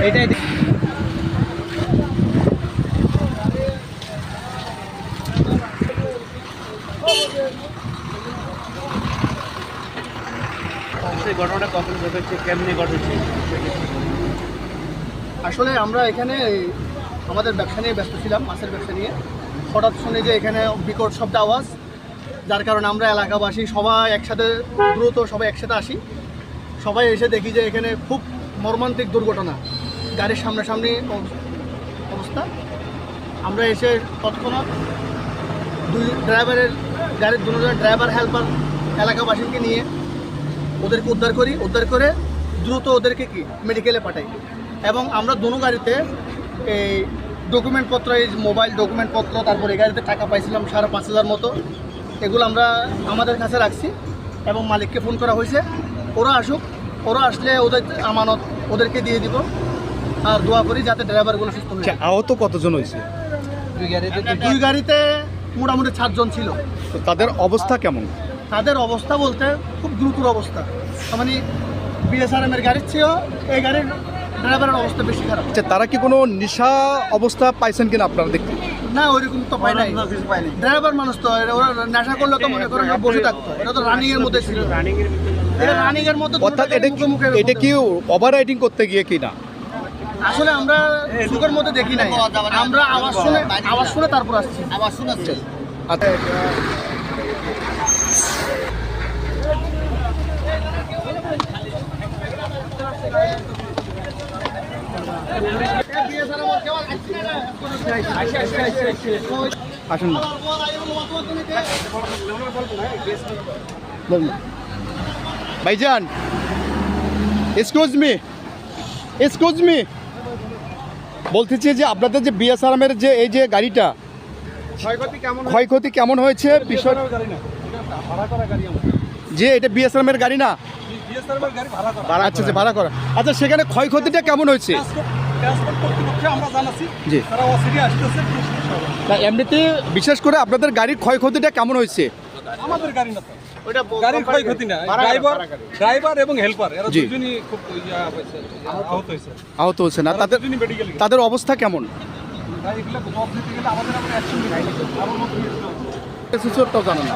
এটাই ঘটনাটা কখন ঘটেছে, কেমনি ঘটেছে? আসলে আমরা এখানে আমাদের ব্যবসা নিয়ে ব্যস্ত ছিলাম, মাছের ব্যবসা নিয়ে। হঠাৎ শুনে যে এখানে বিকট শব্দ আওয়াজ, যার কারণে আমরা এলাকাবাসী সবাই একসাথে সবাই একসাথে আসি। সবাই এসে দেখি যে এখানে খুব মর্মান্তিক দুর্ঘটনা, গাড়ির সামনাসামনি অবস্থা। আমরা এসে তৎক্ষণাৎ গাড়ির দুজনের ড্রাইভার হেল্পার এলাকাবাসীকে নিয়ে ওদেরকে উদ্ধার করে দ্রুত ওদেরকে মেডিকেলে পাঠাই। এবং আমরা দুনো গাড়িতে এই ডকুমেন্টপত্র, এই মোবাইল ডকুমেন্টপত্র, তারপরে এই গাড়িতে টাকা পাইছিলাম 5,500 মতো, এগুলো আমরা আমাদের কাছে রাখছি এবং মালিককে ফোন করা হয়েছে। ওরা আসুক, ওরা আসলে ওদের আমানত ওদেরকে দিয়ে দিব। আর দোয়া করি যাতে ড্রাইভারগুলো সুস্থ হয়ে যায়। আহত কতজন হয়েছে? দুই গাড়িতে মোটামুটি 7 জন ছিল। তো তাদের অবস্থা কেমন? তাদের অবস্থা বলতে খুব গুরুতর অবস্থা, মানে বিএসআরএম এর গাড়ির চেয়েও এই গাড়ির ড্রাইভারের অবস্থা বেশি খারাপ। আচ্ছা, তারা কি কোনো নেশা অবস্থা পাইছেন কিনা আপনারা দেখতে? না, ওইরকম তো পাই নাই। ড্রাইভার মানুষ তো, ওরা নেশা করলে তো মনে করেন বসে থাকতো। এটা তো রানিং এর মধ্যে ছিল, রানিং এর মধ্যে। অর্থাৎ এটা কি ওভার রাইডিং করতে গিয়ে কিনা? আসলে আমরা সুখের মধ্যে দেখি নাই, আমরা আওয়াজ শুনে তারপর আসছি। আওয়াজ শুনেছি। আচ্ছা, আসুন না, ভাইজান, এক্সকিউজ মি, বলতেছি যে আপনাদের যে বিএসআরএমের যে এই যে গাড়িটা ক্ষয়ক্ষতি কেমন হয়েছে বিষয়, যে এটা বিএসআরএমের গাড়ি না? আচ্ছা, ভাড়া করা। আচ্ছা, সেখানে ক্ষয়ক্ষতিটা কেমন হয়েছে? জি, এমনিতে বিশেষ করে আপনাদের গাড়ির ক্ষয়ক্ষতিটা কেমন হয়েছে? আমাদের গাড়ি না, ওটা গাড়ির ক্ষয়ক্ষতি না, ড্রাইভার এবং হেল্পার এরা দুজনই খুব আহত হয়েছে না? তাদের অবস্থা কেমন? গাড়িগুলো জবাব দিতে গেলে আমাদের অ্যাকশন নিতে হবে। জানেন না?